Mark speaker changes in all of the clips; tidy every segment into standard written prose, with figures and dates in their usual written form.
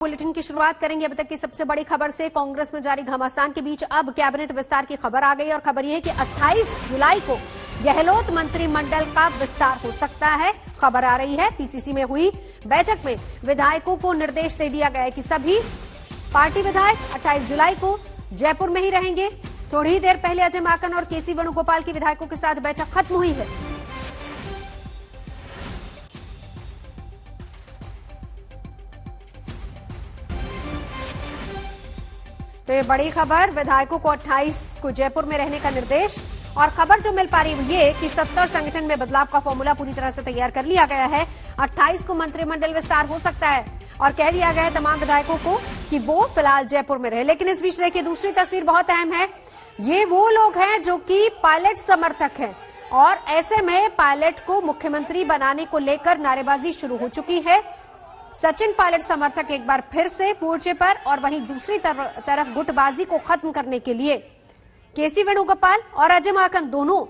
Speaker 1: Bulletin की शुरुआत करेंगे अब तक की सबसे बड़ी खबर से। कांग्रेस में जारी घमासान के बीच अब कैबिनेट विस्तार की खबर आ गई और खबर यह है कि 28 जुलाई को गहलोत मंत्रिमंडल का विस्तार हो सकता है। खबर आ रही है पीसीसी में हुई बैठक में विधायकों को निर्देश दे दिया गया है कि सभी पार्टी विधायक 28 जुलाई को जयपुर में ही रहेंगे। थोड़ी ही देर पहले अजय माकन और केसी वेणुगोपाल की विधायकों के साथ बैठक खत्म हुई है। तो ये बड़ी खबर, विधायकों को 28 को जयपुर में रहने का निर्देश। और खबर जो मिल पा रही है ये कि सत्ता और संगठन में बदलाव का फॉर्मूला पूरी तरह से तैयार कर लिया गया है। 28 को मंत्रिमंडल विस्तार हो सकता है और कह दिया गया है तमाम विधायकों को कि वो फिलहाल जयपुर में रहे। लेकिन इस बीच देखिए दूसरी तस्वीर बहुत अहम है। ये वो लोग हैं जो कि पायलट समर्थक हैं और ऐसे में पायलट को मुख्यमंत्री बनाने को लेकर नारेबाजी शुरू हो चुकी है। सचिन पायलट समर्थक एक बार फिर से मोर्चे पर और वहीं दूसरी तरफ गुटबाजी को खत्म करने के लिए केसी वेणुगोपाल और अजय माकन दोनों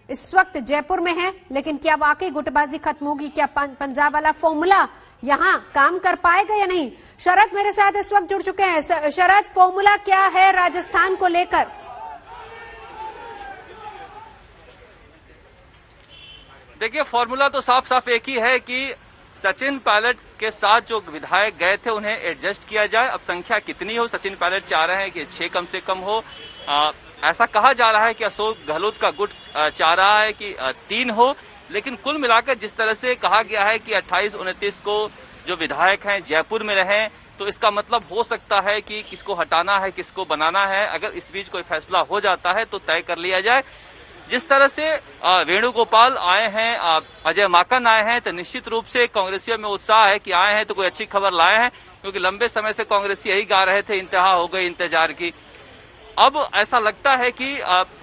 Speaker 1: इस वक्त जयपुर में हैं। लेकिन क्या वाकई गुटबाजी खत्म होगी? क्या पंजाब वाला फॉर्मूला यहां काम कर पाएगा या नहीं? शरद मेरे साथ इस वक्त जुड़ चुके हैं। शरद, फॉर्मूला क्या है राजस्थान को लेकर?
Speaker 2: देखिए, फॉर्मूला तो साफ साफ एक ही है कि सचिन पायलट के साथ जो विधायक गए थे उन्हें एडजस्ट किया जाए। अब संख्या कितनी हो, सचिन पायलट चाह रहे हैं कि 6 कम से कम हो। ऐसा कहा जा रहा है कि अशोक गहलोत का गुट चाह रहा है कि 3 हो। लेकिन कुल मिलाकर जिस तरह से कहा गया है कि 28-29 को जो विधायक हैं जयपुर में रहें, तो इसका मतलब हो सकता है कि किसको हटाना है किसको बनाना है। अगर इस बीच कोई फैसला हो जाता है तो तय कर लिया जाए। जिस तरह से वेणुगोपाल आए हैं, अजय माकन आए हैं, तो निश्चित रूप से कांग्रेसियों में उत्साह है कि आए हैं तो कोई अच्छी खबर लाए हैं, क्योंकि लंबे समय से कांग्रेसी यही गा रहे थे इंतहा हो गई इंतजार की। अब ऐसा लगता है कि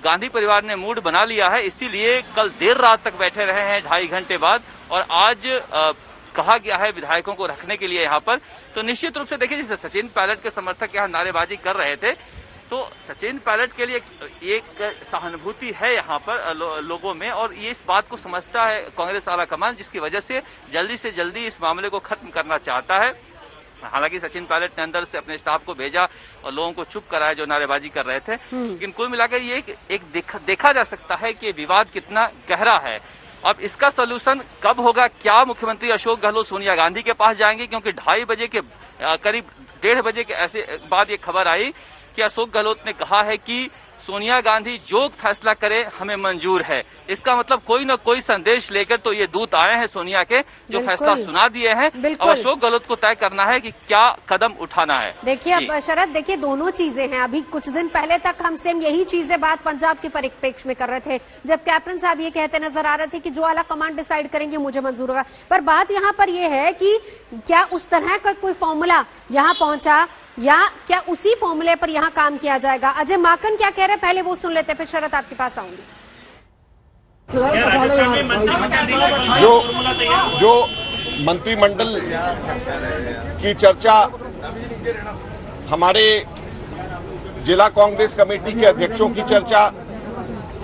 Speaker 2: गांधी परिवार ने मूड बना लिया है, इसीलिए कल देर रात तक बैठे रहे हैं 2.5 घंटे बाद, और आज कहा गया है विधायकों को रखने के लिए यहाँ पर। तो निश्चित रूप से देखिए, जैसे सचिन पायलट के समर्थक यहाँ नारेबाजी कर रहे थे, तो सचिन पायलट के लिए एक सहानुभूति है यहाँ पर लोगों में, और ये इस बात को समझता है कांग्रेस आला कमान, जिसकी वजह से जल्दी इस मामले को खत्म करना चाहता है। हालांकि सचिन पायलट ने अंदर से अपने स्टाफ को भेजा और लोगों को चुप कराया जो नारेबाजी कर रहे थे। लेकिन कुल मिलाकर ये एक देखा जा सकता है कि विवाद कितना गहरा है। अब इसका सोल्यूशन कब होगा? क्या मुख्यमंत्री अशोक गहलोत सोनिया गांधी के पास जाएंगे? क्योंकि 2:30 बजे के करीब 1:30 बजे के ऐसे बाद ये खबर आई कि अशोक गहलोत ने कहा है कि सोनिया गांधी जो फैसला करे हमें मंजूर है। इसका मतलब कोई न कोई संदेश लेकर तो ये दूत आए हैं सोनिया के, जो फैसला सुना दिए हैं। अब अशोक गहलोत को तय करना है कि क्या कदम उठाना है।
Speaker 1: देखिए अब शरद, देखिए दोनों चीजें हैं। अभी कुछ दिन पहले तक हम सेम यही चीजें बात पंजाब के परिप्रेक्ष्य में कर रहे थे, जब कैप्टन साहब ये कहते नजर आ रहे थे कि जो आला कमांड डिसाइड करेंगे मुझे मंजूर होगा। पर बात यहाँ पर यह है कि क्या उस तरह का कोई फॉर्मूला यहाँ पहुंचा या क्या उसी फॉर्मूले पर यहाँ काम किया जाएगा? अजय माकन क्या कह रहे हैं पहले वो सुन लेते, फिर शरद आपके पास आऊंगी।
Speaker 3: जो मंत्रिमंडल की चर्चा हमारे जिला कांग्रेस कमेटी के अध्यक्षों की चर्चा,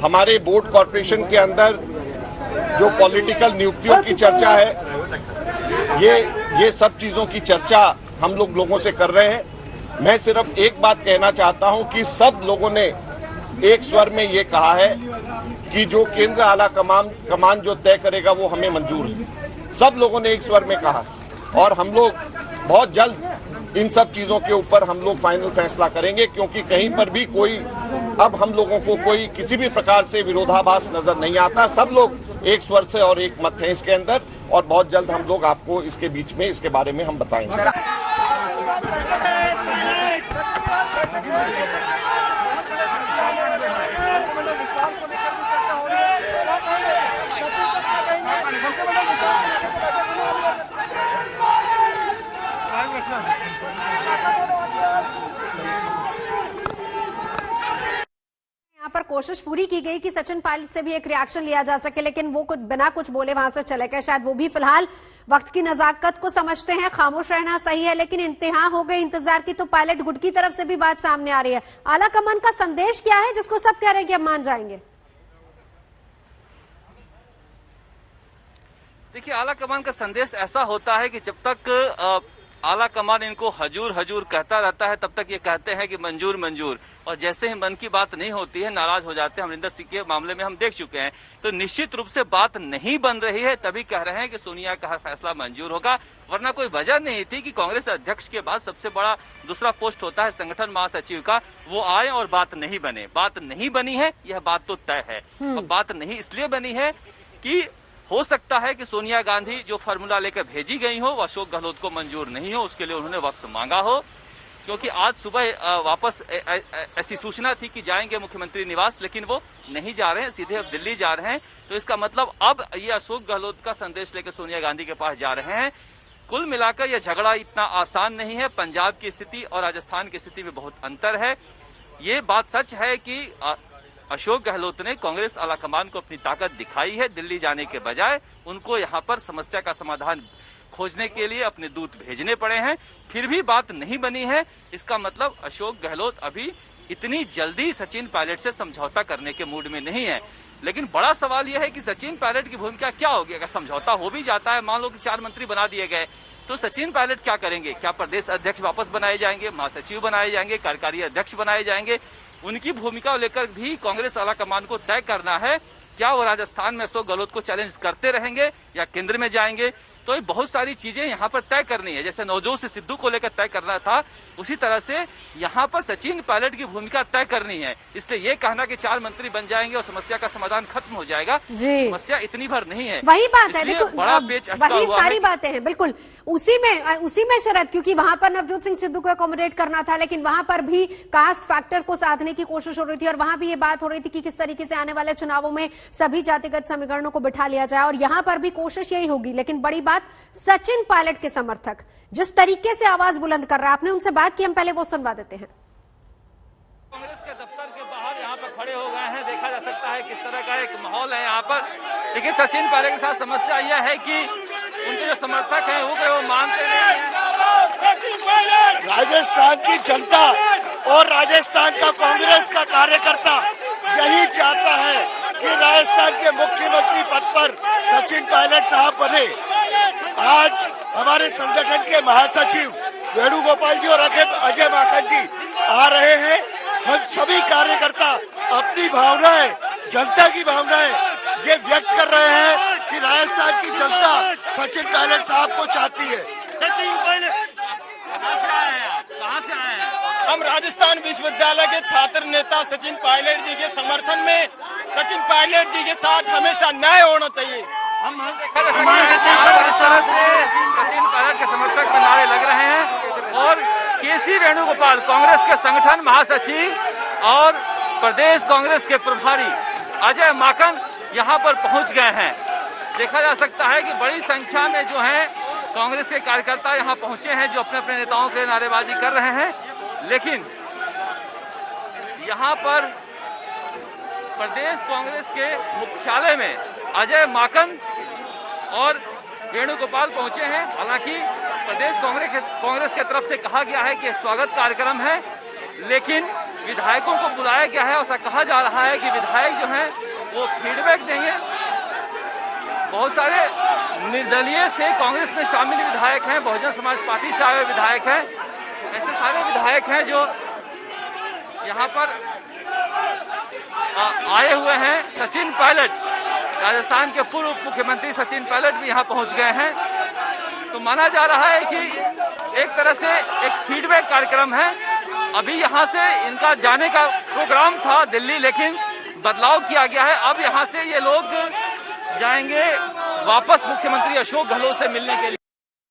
Speaker 3: हमारे बोर्ड कॉर्पोरेशन के अंदर जो पॉलिटिकल नियुक्तियों की चर्चा है, ये सब चीजों की चर्चा हम लोगों से कर रहे हैं। मैं सिर्फ एक बात कहना चाहता हूं कि सब लोगों ने एक स्वर में ये कहा है कि जो केंद्र आला कमान जो तय करेगा वो हमें मंजूर है। सब लोगों ने एक स्वर में कहा और हम लोग बहुत जल्द इन सब चीजों के ऊपर हम लोग फाइनल फैसला करेंगे, क्योंकि कहीं पर भी कोई अब हम लोगों को कोई किसी भी प्रकार से विरोधाभास नजर नहीं आता। सब लोग एक स्वर से और एक मत है इसके अंदर, और बहुत जल्द हम लोग आपको इसके बीच में इसके बारे में हम बताएंगे।
Speaker 1: यहाँ पर कोशिश पूरी की गई कि सचिन पायलट से भी एक रिएक्शन लिया जा सके, लेकिन वो कुछ बिना कुछ बोले वहां से चले गए। शायद वो भी फिलहाल वक्त की नजाकत को समझते हैं, खामोश रहना सही है, लेकिन इंतहा हो गई इंतजार की। तो पायलट गुट की तरफ से भी बात सामने आ रही है। आला कमान का संदेश क्या है जिसको सब कह रहे हैं कि हम मान जाएंगे?
Speaker 2: देखिए, आला कमान का संदेश ऐसा होता है कि जब तक आला कमान इनको हजूर हजूर कहता रहता है, तब तक ये कहते हैं कि मंजूर मंजूर, और जैसे ही मन की बात नहीं होती है नाराज हो जाते हैं। अमरिंदर सिंह के मामले में हम देख चुके हैं। तो निश्चित रूप से बात नहीं बन रही है, तभी कह रहे हैं कि सोनिया का हर फैसला मंजूर होगा, वरना कोई वजह नहीं थी कि कांग्रेस अध्यक्ष के बाद सबसे बड़ा दूसरा पोस्ट होता है संगठन महासचिव का, वो आए और बात नहीं बने। बात नहीं बनी है, यह बात तो तय है। और बात नहीं इसलिए बनी है कि हो सकता है कि सोनिया गांधी जो फार्मूला लेकर भेजी गई हो वो अशोक गहलोत को मंजूर नहीं हो, उसके लिए उन्होंने वक्त मांगा हो। क्योंकि आज सुबह वापस ऐसी सूचना थी कि जाएंगे मुख्यमंत्री निवास, लेकिन वो नहीं जा रहे हैं, सीधे अब दिल्ली जा रहे हैं। तो इसका मतलब अब ये अशोक गहलोत का संदेश लेकर सोनिया गांधी के पास जा रहे हैं। कुल मिलाकर यह झगड़ा इतना आसान नहीं है। पंजाब की स्थिति और राजस्थान की स्थिति में बहुत अंतर है। ये बात सच है कि अशोक गहलोत ने कांग्रेस आलाकमान को अपनी ताकत दिखाई है। दिल्ली जाने के बजाय उनको यहाँ पर समस्या का समाधान खोजने के लिए अपने दूत भेजने पड़े हैं, फिर भी बात नहीं बनी है। इसका मतलब अशोक गहलोत अभी इतनी जल्दी सचिन पायलट से समझौता करने के मूड में नहीं है। लेकिन बड़ा सवाल यह है कि सचिन पायलट की भूमिका क्या होगी अगर समझौता हो भी जाता है। मान लो कि 4 मंत्री बना दिए गए, तो सचिन पायलट क्या करेंगे? क्या प्रदेश अध्यक्ष वापस बनाए जाएंगे, महासचिव बनाए जाएंगे, कार्यकारी अध्यक्ष बनाए जाएंगे? उनकी भूमिका लेकर भी कांग्रेस आलाकमान को तय करना है। क्या वो राजस्थान में अशोक गहलोत को चैलेंज करते रहेंगे या केंद्र में जाएंगे? तो ये बहुत सारी चीजें यहाँ पर तय करनी है। जैसे नवजोत से सिद्धू को लेकर तय करना था, उसी तरह से यहाँ पर सचिन पायलट की भूमिका तय करनी है। इसलिए ये कहना कि 4 मंत्री बन जाएंगे और समस्या का समाधान खत्म हो जाएगा, समस्या इतनी भर नहीं है।
Speaker 1: वही बात है, देखो
Speaker 2: बड़ा पेच अटका
Speaker 1: वही
Speaker 2: हुआ
Speaker 1: सारी
Speaker 2: है।
Speaker 1: बातें हैं, बिल्कुल उसी में शरद, क्योंकि वहां पर नवजोत सिंह सिद्धू को अकोमोडेट करना था, लेकिन वहां पर भी कास्ट फैक्टर को साधने की कोशिश हो रही थी और वहां भी ये बात हो रही थी कि किस तरीके से आने वाले चुनावों में सभी जातिगत समीकरणों को बिठा लिया जाए, और यहां पर भी कोशिश यही होगी। लेकिन बड़ी बात, सचिन पायलट के समर्थक जिस तरीके से आवाज बुलंद कर रहा है, आपने उनसे बात की, हम पहले वो सुनवा देते हैं।
Speaker 2: कांग्रेस के दफ्तर के बाहर यहाँ पर खड़े हो गए हैं, देखा जा सकता है किस तरह का एक माहौल है यहाँ पर। लेकिन सचिन पायलट के साथ समस्या यह है कि उनके जो समर्थक हैं वो मानते नहीं हैं।
Speaker 4: राजस्थान की जनता और राजस्थान का कांग्रेस का कार्यकर्ता यही चाहता है कि राजस्थान के मुख्यमंत्री पद पर सचिन पायलट साहब बने। आज हमारे संगठन के महासचिव वेणुगोपाल जी और अजय माखन जी आ रहे हैं। हम सभी कार्यकर्ता अपनी भावनाएं, जनता की भावनाएं ये व्यक्त कर रहे हैं कि राजस्थान की जनता सचिन पायलट साहब को चाहती है।
Speaker 2: सचिन पायलट कहाँ से आए हैं आप? कहाँ से आए हैं?
Speaker 5: हम राजस्थान विश्वविद्यालय के छात्र नेता सचिन पायलट जी के समर्थन में, सचिन पायलट जी के साथ हमेशा न्याय होना चाहिए।
Speaker 2: हम देखा जा सकता है कि इस तरह से सचिन पायलट के समर्थक में नारे लग रहे हैं और केसी वेणुगोपाल कांग्रेस के संगठन महासचिव और प्रदेश कांग्रेस के प्रभारी अजय माकन यहां पर पहुंच गए हैं। देखा जा सकता है कि बड़ी संख्या में जो है कांग्रेस के कार्यकर्ता यहां पहुंचे हैं, जो अपने अपने नेताओं के नारेबाजी कर रहे हैं। लेकिन यहां पर प्रदेश कांग्रेस के मुख्यालय में अजय माकन और वेणुगोपाल पहुंचे हैं। हालांकि प्रदेश कांग्रेस की तरफ से कहा गया है कि स्वागत कार्यक्रम है, लेकिन विधायकों को बुलाया गया है। ऐसा कहा जा रहा है कि विधायक जो हैं वो फीडबैक देंगे। बहुत सारे निर्दलीय से कांग्रेस में शामिल विधायक हैं, बहुजन समाज पार्टी से आए हुए विधायक हैं, ऐसे सारे विधायक हैं जो यहाँ पर आए हुए हैं। सचिन पायलट, राजस्थान के पूर्व उप मुख्यमंत्री सचिन पायलट भी यहाँ पहुंच गए हैं। तो माना जा रहा है कि एक तरह से एक फीडबैक कार्यक्रम है। अभी यहाँ से इनका जाने का प्रोग्राम था दिल्ली, लेकिन बदलाव किया गया है। अब यहाँ से ये लोग जाएंगे वापस मुख्यमंत्री अशोक गहलोत से मिलने के लिए।